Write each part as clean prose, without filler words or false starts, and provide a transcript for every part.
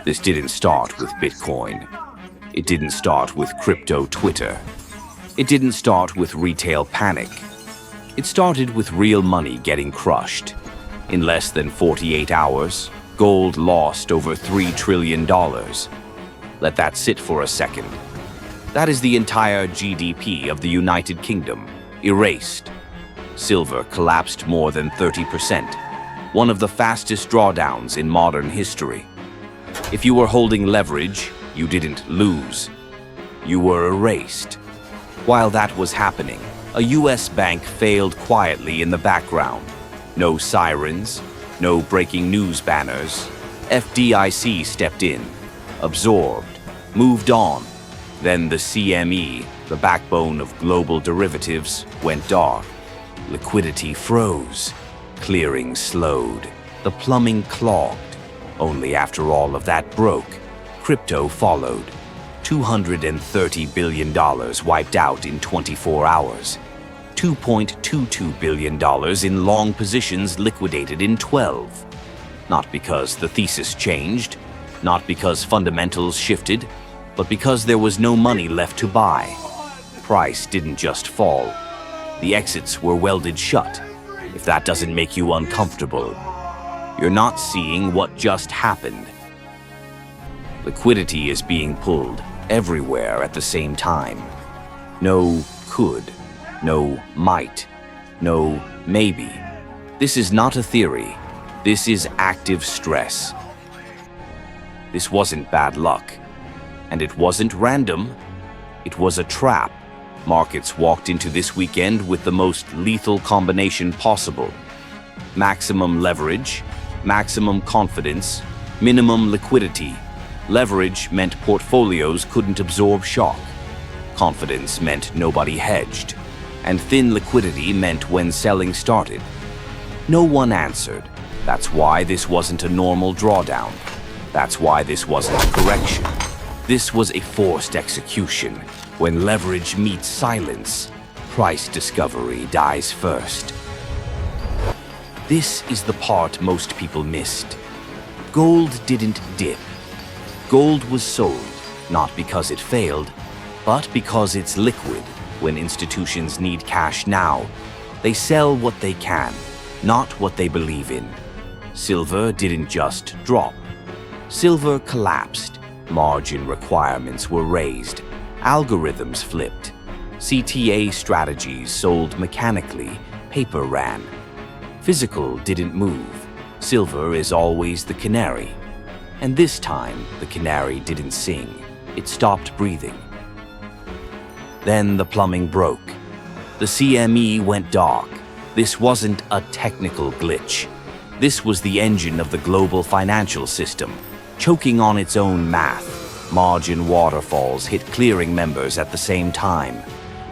This didn't start with Bitcoin. It didn't start with crypto Twitter. It didn't start with retail panic. It started with real money getting crushed. In less than 48 hours, gold lost over $3 trillion. Let that sit for a second. That is the entire GDP of the United Kingdom, erased. Silver collapsed more than 30%, one of the fastest drawdowns in modern history. If you were holding leverage, you didn't lose. You were erased. While that was happening, a US bank failed quietly in the background. No sirens, no breaking news banners. FDIC stepped in, absorbed, moved on. Then the CME, the backbone of global derivatives, went dark. Liquidity froze. Clearing slowed. The plumbing clogged. Only after all of that broke, crypto followed. $230 billion wiped out in 24 hours. $2.22 billion in long positions liquidated in 12. Not because the thesis changed, not because fundamentals shifted, but because there was no money left to buy. Price didn't just fall. The exits were welded shut. If that doesn't make you uncomfortable, you're not seeing what just happened. Liquidity is being pulled everywhere at the same time. No could, no might, no maybe. This is not a theory. This is active stress. This wasn't bad luck. And it wasn't random. It was a trap. Markets walked into this weekend with the most lethal combination possible. Maximum leverage, maximum confidence, minimum liquidity. Leverage meant portfolios couldn't absorb shock. Confidence meant nobody hedged. And thin liquidity meant when selling started. No one answered. That's why this wasn't a normal drawdown. That's why this wasn't a correction. This was a forced execution. When leverage meets silence, price discovery dies first. This is the part most people missed. Gold didn't dip. Gold was sold, not because it failed, but because it's liquid. When institutions need cash now, they sell what they can, not what they believe in. Silver didn't just drop. Silver collapsed. Margin requirements were raised. Algorithms flipped. CTA strategies sold mechanically. Paper ran. Physical didn't move. Silver is always the canary. And this time, the canary didn't sing. It stopped breathing. Then the plumbing broke. The CME went dark. This wasn't a technical glitch. This was the engine of the global financial system, choking on its own math. Margin waterfalls hit clearing members at the same time.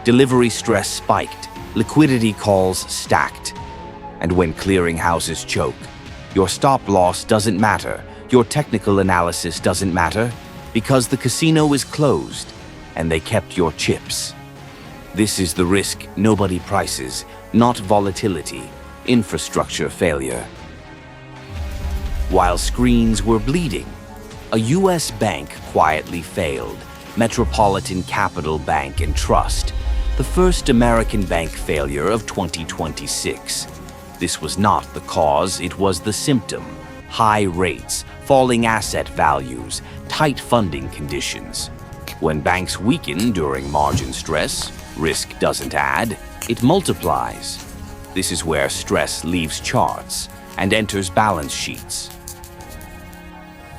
Delivery stress spiked. Liquidity calls stacked. And when clearing houses choke, your stop loss doesn't matter. Your technical analysis doesn't matter, because the casino is closed and they kept your chips. This is the risk nobody prices, not volatility, infrastructure failure. While screens were bleeding, a US bank quietly failed, Metropolitan Capital Bank and Trust, the first American bank failure of 2026. This was not the cause, it was the symptom. High rates, falling asset values, tight funding conditions. When banks weaken during margin stress, risk doesn't add, it multiplies. This is where stress leaves charts and enters balance sheets.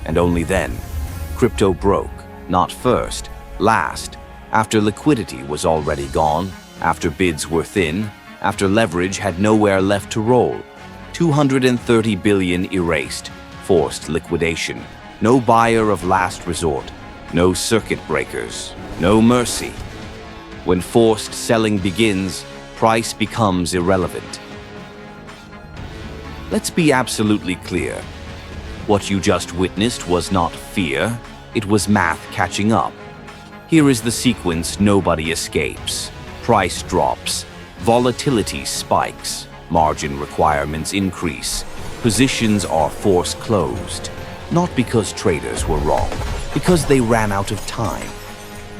And only then, crypto broke, not first, last, after liquidity was already gone, after bids were thin, after leverage had nowhere left to roll. 230 billion erased, forced liquidation, no buyer of last resort, no circuit breakers, no mercy. When forced selling begins, price becomes irrelevant. Let's be absolutely clear. What you just witnessed was not fear, it was math catching up. Here is the sequence nobody escapes. Price drops, volatility spikes, margin requirements increase, positions are force closed, Not because traders were wrong, because they ran out of time.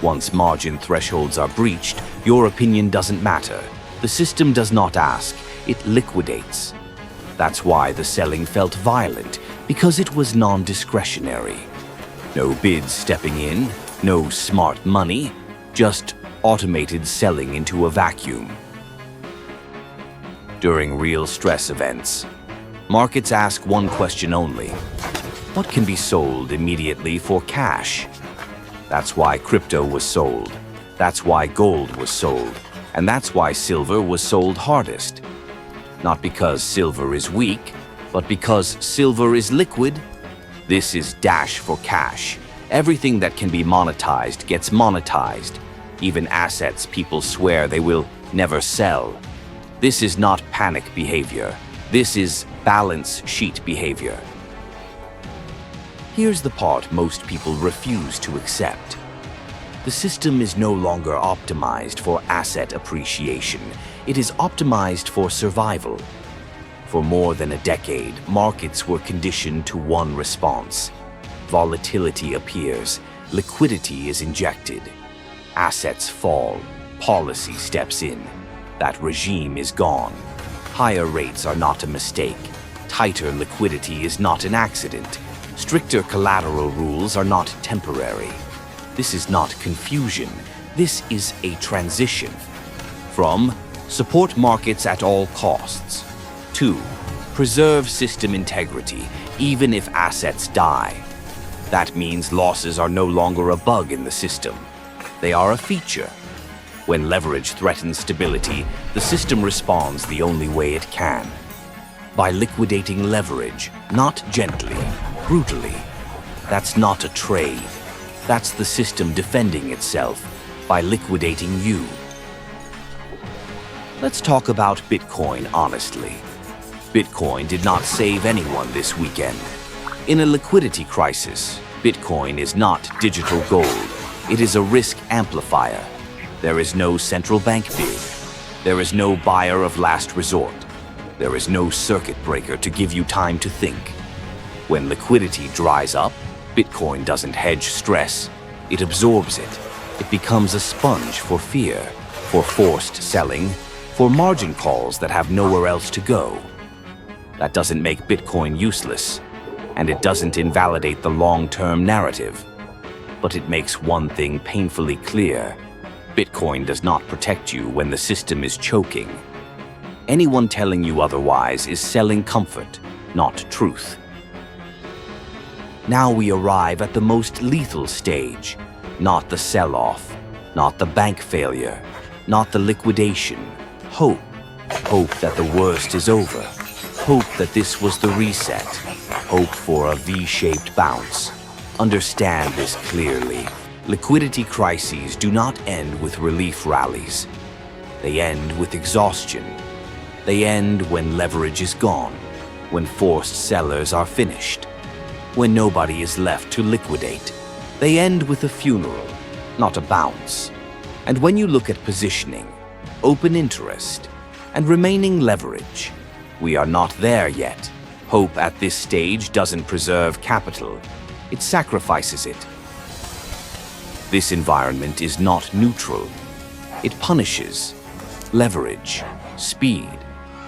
Once margin thresholds are breached, your opinion doesn't matter. The system does not ask, it liquidates. That's why the selling felt violent, because it was non-discretionary. No bids stepping in, no smart money, just automated selling into a vacuum. During real stress events, markets ask one question only: what can be sold immediately for cash? That's why crypto was sold. That's why gold was sold. And that's why silver was sold hardest. Not because silver is weak, but because silver is liquid. This is dash for cash. Everything that can be monetized gets monetized. Even assets people swear they will never sell. This is not panic behavior. This is balance sheet behavior. Here's the part most people refuse to accept. The system is no longer optimized for asset appreciation. It is optimized for survival. For more than a decade, markets were conditioned to one response. Volatility appears, liquidity is injected. Assets fall, policy steps in. That regime is gone. Higher rates are not a mistake. Tighter liquidity is not an accident. Stricter collateral rules are not temporary. This is not confusion. This is a transition. From support markets at all costs to preserve system integrity even if assets die. That means losses are no longer a bug in the system. They are a feature. When leverage threatens stability, the system responds the only way it can. By liquidating leverage, not gently, brutally. That's not a trade. That's the system defending itself by liquidating you. Let's talk about Bitcoin honestly. Bitcoin did not save anyone this weekend. In a liquidity crisis, Bitcoin is not digital gold. It is a risk amplifier. There is no central bank bid. There is no buyer of last resort. There is no circuit breaker to give you time to think. When liquidity dries up, Bitcoin doesn't hedge stress. It absorbs it. It becomes a sponge for fear, for forced selling, for margin calls that have nowhere else to go. That doesn't make Bitcoin useless, and it doesn't invalidate the long-term narrative. But it makes one thing painfully clear. Bitcoin does not protect you when the system is choking. Anyone telling you otherwise is selling comfort, not truth. Now we arrive at the most lethal stage. Not the sell-off, not the bank failure, not the liquidation. Hope. Hope that the worst is over. Hope that this was the reset. Hope for a V-shaped bounce. Understand this clearly. Liquidity crises do not end with relief rallies. They end with exhaustion. They end when leverage is gone, when forced sellers are finished, when nobody is left to liquidate. They end with a funeral, not a bounce. And when you look at positioning, open interest, and remaining leverage, we are not there yet. Hope at this stage doesn't preserve capital. It sacrifices it. This environment is not neutral. It punishes leverage, speed,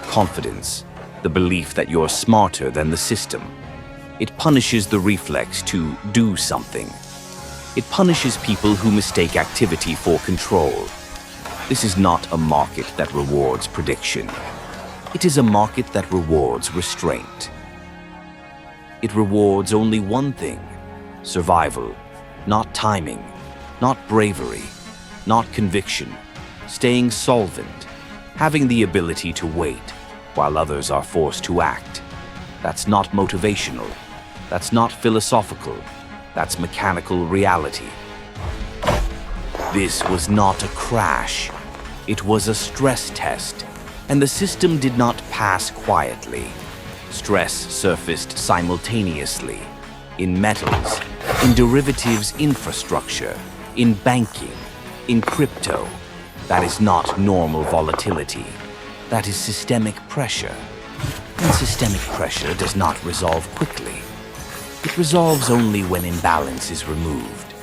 confidence, the belief that you're smarter than the system. It punishes the reflex to do something. It punishes people who mistake activity for control. This is not a market that rewards prediction. It is a market that rewards restraint. It rewards only one thing: survival, not timing, not bravery, not conviction, staying solvent, having the ability to wait while others are forced to act. That's not motivational. That's not philosophical. That's mechanical reality. This was not a crash. It was a stress test, and the system did not pass quietly. Stress surfaced simultaneously in metals, in derivatives infrastructure, in banking, in crypto. That is not normal volatility. That is systemic pressure. And systemic pressure does not resolve quickly. It resolves only when imbalance is removed.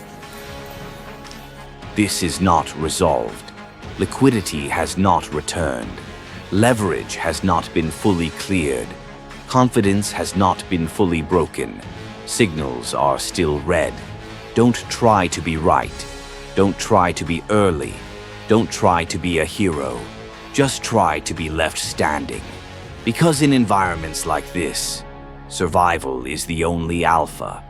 This is not resolved. Liquidity has not returned. Leverage has not been fully cleared. Confidence has not been fully broken. Signals are still red. Don't try to be right. Don't try to be early. Don't try to be a hero. Just try to be left standing. Because in environments like this, survival is the only alpha.